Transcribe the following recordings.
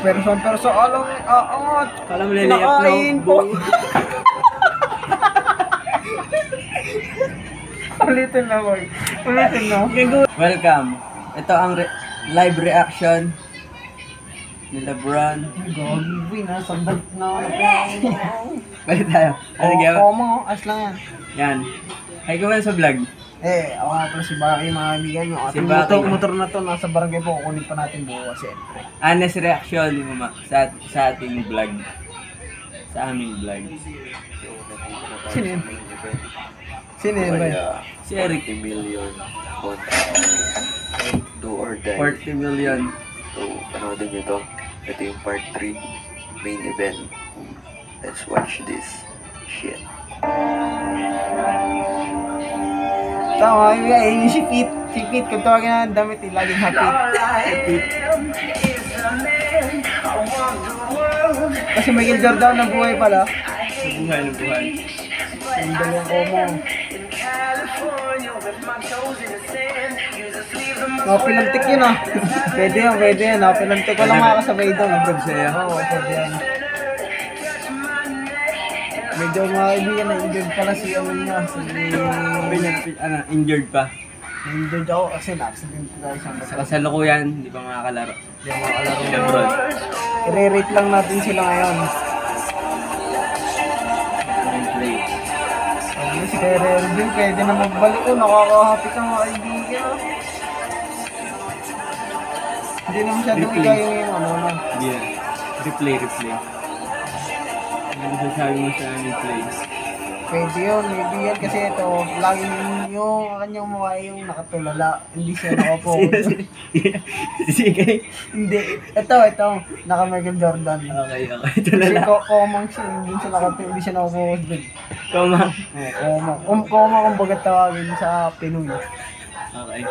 Person alam aangat. Kala mo lalayap Nakain po. Ulitin na boy. Ulitin na. Welcome. Ito ang live reaction ni Lebron. Gagi na, sandag na. Balik tayo. Ano gaya? Oo mo, as lang yan. Yan. Ay, gawin sa vlog. Ako nga pala si Baki, mga kaibigan nyo. Si Baki. Motor na to, nasa barangay po, kukunin pa natin bukas siyempre. Honest reaction ni Mama sa ating vlog. Sa aming vlog. Sino yun? Sino yun ba? Si Eric. 40 million kontra do or die. 40 million. So, panoodin nyo to. Ito yung part 3 main event. Let's watch this shit. Tama, yun si Pete. Si Pete, kung tawagin na ang damit, laging happy. Kasi Michael Jordan na buhay pala. Nabuhay. Ang dalawang komo. Pinantik yun ah. Pwede yan. Pinantik ko lang makakasabay doon. Nabrog sa'yo. Oo, pwede yan. Medyo mga kaibigan na injured pala si ano niya. Injured pa. Injured ako kasi na-accident ko tayo sa Sa kasalukuyan, hindi pa makakalaro. Hindi ako makalaro. Si Lebron. I-rate lang natin sila ngayon. Play. Ano si Kuya Ervin, pwede na magbalik ko. Nakaka-happy ka mga kaibigan. Hindi na masyadong ikayo yung ano na. Hindi yan. Replay. Ano sasabi mo sa aming play? Pwede yun, maybe yan kasi ito, laging yung kanyang mukha yung nakatulala, hindi siya nakapokus. Sige. Hindi, ito, naka Michael Jordan. Okay. Kasi Tulala. komang siya, hindi siya nakapokus dun. Koma. Koma kung bagat tawagin sa Pinoy. Okay.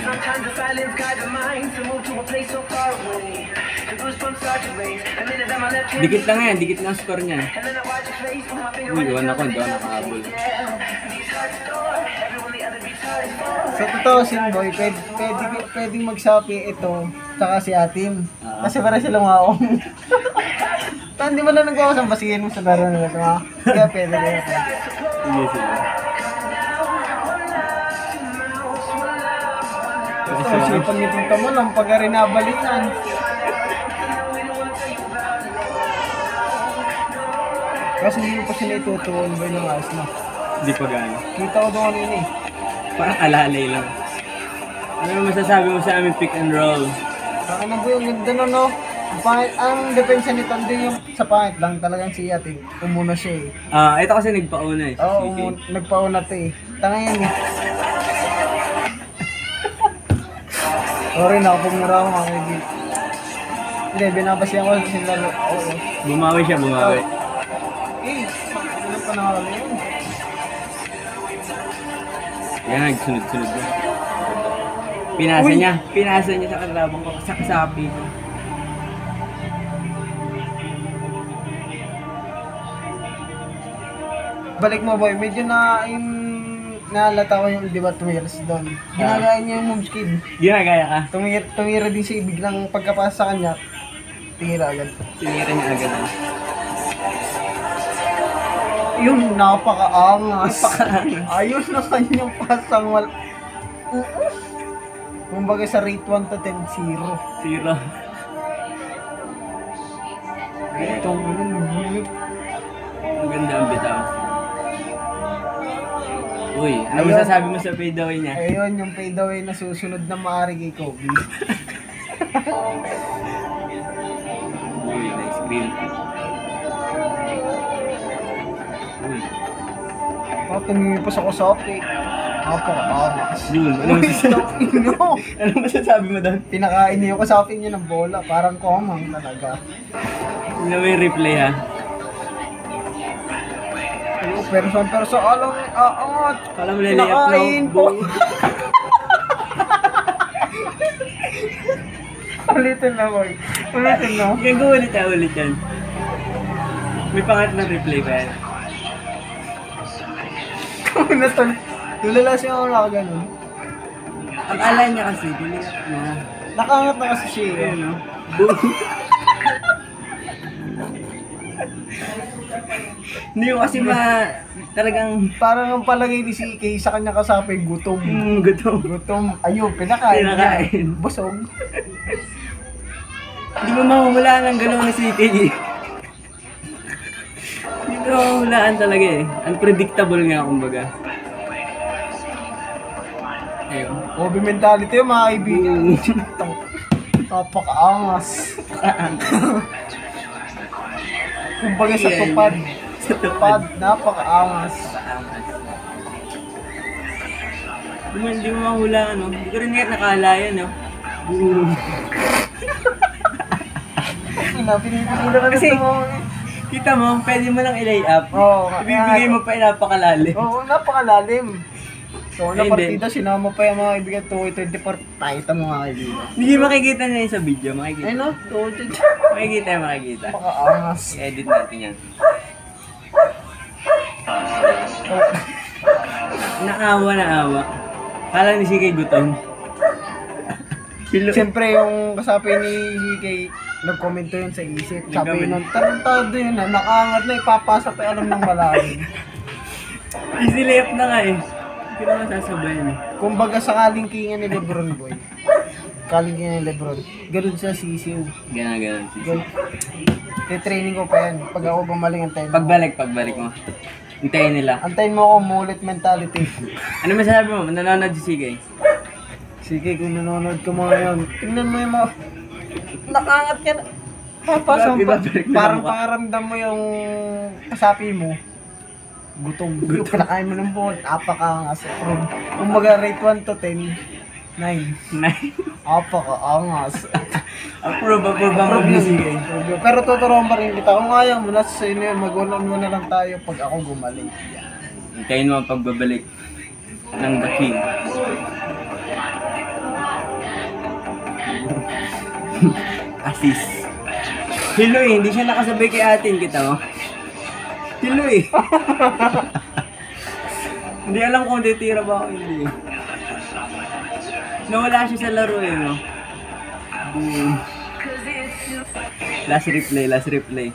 Sometimes the silence guides the mind to move to a place so far away. The goosebumps start to raise, and then I'm on that train. Dikit lang yan, dikit lang score niya. And then I watch your face, put my finger Uy, on iwan the ako, hindi ako nakahabol. these hearts adore, everyone the other beats hard for. Sa totoo Boy, pwedeng magsapi ito, tsaka si Atim. Kasi para silang maong. Hindi mo na nagwawas ang basihin mo sa laro nila ito ha. Kaya pwede. Sige sila. Kasi pag nipunta mo lang, pag rin nabalikan. Kasi hindi mo pa sila itutuon ba yung ayos na. Hindi pa gano'n. Kita ko doon kanina eh. Parang alalay lang. Ano masasabi mo sa aming pick and roll? Saka na po yung ganda na no. Ang depensa nito din yung sa pangit lang talagang si Ating. Umuna siya eh. Ito kasi nagpauna eh. Oo, Sige. nagpauna to eh. Tanga yan eh. Sorry, nakapagmura ako mga kaibigan. Hindi, binabasyan ko sa sinlaro. Oo. Bumawi siya. Ano pa nakakala yun? Yan, nagsunod-sunod na. Pinasa niya sa kalabang ko, sa kasapi ko. Balik mo boy, medyo na yung naalata ko yung di ba tumiras doon. Ginagaya niya yung moves kid. Ginagaya ka? Tumira din siya, biglang pagkapasa sa kanya, tira agad. Tinira niya agad. Yung napakaangas. Ayun na kanyang pasang kumbaga sa rate 1 to 10, 0. Zero. Itong Ang ganda ang bitaw. Uy, ano Ayun. masasabi mo sa fadeaway niya? ayun yung fadeaway na susunod na maaari kay Kobe. Uy, nice green. Uy. Tumingin pa sa kasapi. Napakaangas. Yun, ano masasabi mo doon? Pinakain niyo kasapi niya ng bola, parang komang talaga. Yun na may replay ha. Person alam aangat. Kala mo lalayap Nakain po. Ulitin na boy. Ulitin na. Ulit yan. May pangat na replay pa yan. Tulala siya ako nakaganon. Ang ala niya kasi, diniyak na. Nakangat na kasi siya eh. Ano? Hindi ko kasi talagang Parang ang palagay ni si Kay sa kanya kasapay gutom. gutom. Gutom. Ayun, pinakain. Pinakain. niya. Busog. Hindi mo mahuhulaan ang galaw na si Kay. Hindi mo mahuhulaan talaga eh. Unpredictable nga kumbaga. Ayun. Obi mentality yung mga kaibigan. Napakaangas. Kumbaga sa tupad. Sa tupad, napakaangas. Hindi mo mahuhulaan, no? Hindi ko rin nga nakala yan, no? Pinipigil na Kasi- mo. Kita mo, pwede mo lang i-lay up. Oo. Ibibigay mo pa napakalalim. Oo, napakalalim. So, Ayun una partida, sinama pa yung mga kaibigan 224. Pakita mo mga kaibigan. Hindi makikita na yun sa video, makikita. Ay no, 224. Makikita. Napakaangas. I-edit natin yan. Naawa. Kala ni Sikay gutom. Siyempre, yung kasapi ni CK, nag-comment yun sa isip. Sabi Nag-comment. nun, tarantado yun na, nakaangat na, ipapasa pa alam ng malalim. Easy layup na nga eh. Hindi ko naman sasabayan eh. Kumbaga sa kalingkingan ni Lebron, boy. Kalingkingan ni Lebron. Ganun siya sisiw. Ganun. Ganun. Training ko pa yan. Pag ako bumaling, antayin mo. Pagbalik mo. Hintayin nila. Antayin mo ako, mullet mentality. Ano masasabi mo? Nanonood si Sikay? Sige, kung nanonood ka mo ngayon, tingnan mo yung mga... Nakaangat ka na. Papasa mo pa. Ibabalik na Parang mukha. pangaramdam mo yung kasapi mo. Gutom. Kinakain mo ng buhol. Apakaangas. Kumbaga rate 1 to 10, 9. Apakaangas. Approve ang ni Sikay. Pero tuturuan pa rin kita. Kung ayaw mo, nasa sa'yo na yun. Mag-ulan mo na lang tayo pag ako gumaling. Hintayin mo ang pagbabalik ng The King. Assist. Hilo eh, hindi siya nakasabay kay atin, kita mo. Hilo eh. Hindi alam kung titira ba ako, hindi. Nawala siya sa laro eh, no? Boom. Last replay.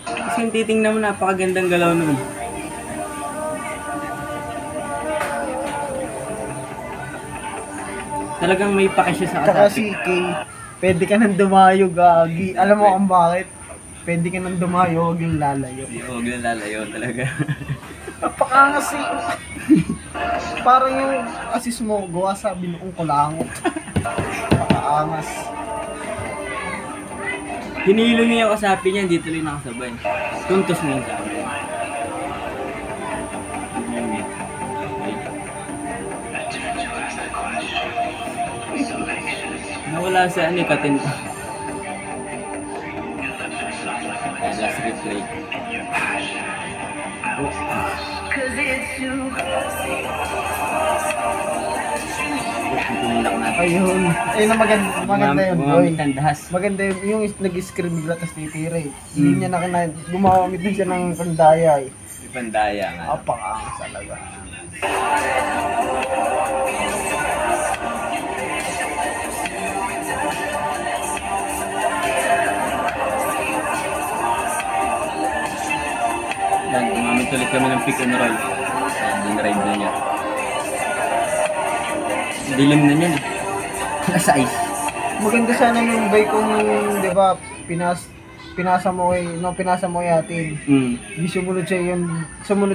Kasi yung titingnan mo, napakagandang galaw nun. Talagang may pake siya sa Tsaka kasapi. si Kay, pwede ka nang dumayo, gagi. Alam mo kung bakit? Pwede ka nang dumayo, huwag yung lalayo. Huwag na lalayo talaga. Napakaangas eh. Parang yung assist mo, gawa sa binuong kulangot. Napakaangas. Hinilo niya yung kasapi niya, hindi tuloy nakasabay. Tuntos na yung sabi. Nawala sa ano yung katin. Ayan, last replay. Tumulak natin. Ayun. Ayun na maganda yun, boy. Gumamit ng dahas. Maganda yung nag-screen bigla tapos titira eh. Hindi niya gumamit din siya ng pandaya eh. Ipandaya nga. Napakaangas talaga. Yan, gumamit ulit kami ng pick and roll. Yan, yung ride na niya. Dilim na niyan. Nasa ice. Maganda sana yung bay kung, di ba, pinasa mo kay atin. Hindi sumunod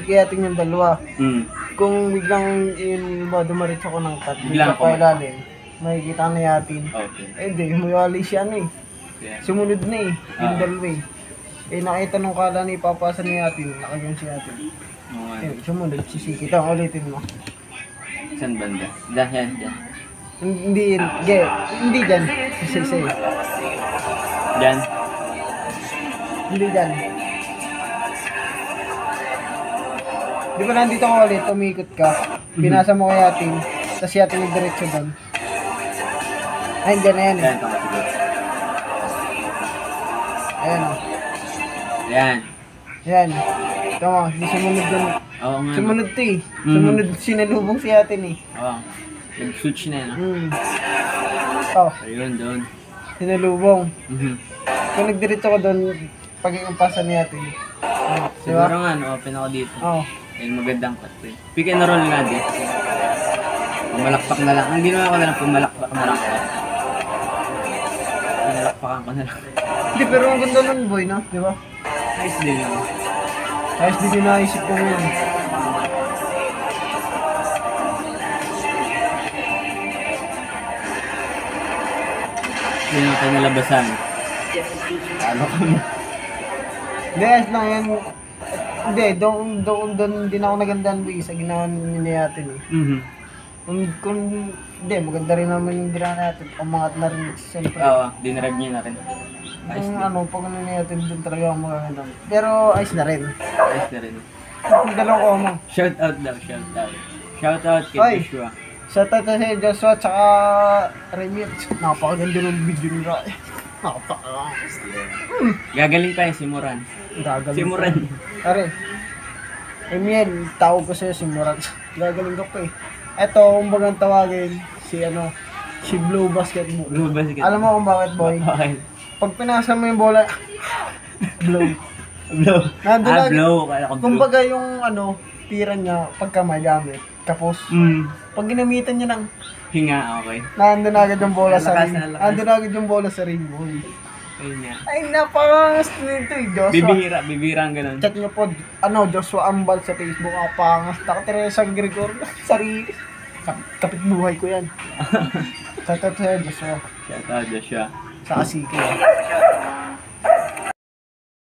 kay atin yung dalawa. Kung biglang yun ba dumarit ako ng cut, Biglang biglang pa ilalim, makikita na yatin. Okay. Eh hindi, humayali siya ano eh. Yeah. Sumunod na eh, yung Ah. dalawa eh. Eh nakita nung kala ni papasa ni atin, nakagang si atin. Eh, sumunod, sisikita, ulitin mo. Saan banda? Yan. Hindi dyan. Isa. Yan. Hindi dyan. Di ba nandito ka ulit, tumikot ka, pinasa mo kay atin, tapos si atin yung diretso doon. Ay, dyan na yan eh. Yan, tama siguro. Ayan o. Yan. Yan. Tama, di sumunod doon. Oo nga. Sumunod to eh. Sumunod, sinalubong si atin eh. Oo. Nag-switch na yun. Oh, Ayun, doon. sinalubong. Mhm. Kung nagdiretso ka doon, pag-iumpasan ni atin. Siguro nga, open ako dito. Oh. Ayun, magandang cut eh. Pick and roll nga din. Pumalakpak na lang. Ang ginawa ko na lang, pumalakpak na lang ako. Pinalakpakan ko na lang. Hindi, pero ang ganda nun, boy, no? Di ba? Nice din yun. Ayos din yung naisip ko yun. Yun yung pinalabasan. Ano ka mo? Hindi, ayos lang yan. Hindi, doon din ako nagandahan, boy, sa ginawa ni atin eh. Mhm. Hindi, maganda rin naman yung ginawa natin. Umangat na rin, siyempre. Oo, dinarag niya na rin. Ayos Kung din. ano, pag ano natin doon talaga ang maganda. Pero ayos na rin. Ayos na rin. Ang dalawang komang. Shout out daw, shout out. Shout out kay Ay. Joshua. Shoutout sa si Joshua tsaka Remit. Napakaganda ng video nila. Gagaling pa yun si Moran. Gagaling. Si Moran. Are. Emil, tawag ko sa'yo si Moran. Gagaling ka pa eh. Eto, kung bagang tawagin, si Blue Basketball. Blue basket. Alam mo kung bakit, boy? Okay. Pag pinasa mo yung bola, blow. Blow. Nandun lagi- Blow. Kaya ko blow. Kumbaga yung tira niya pagka may gamit. Tapos, pag ginamitan niya ng Hinga, okay. nandun agad yung bola sa Lakas ring. na lakas. Nandun agad yung bola sa ring, boy. Ayun nga. Ay, napakangas nito eh, Joshua. Bibihira ang ganun. Chat niyo po, Joshua Ambal sa Facebook, kapangas. Taka Gregor, sarili. Kapit buhay ko yan. Chat sa'yo, Joshua. Shout out Joshua. Sa Asiki.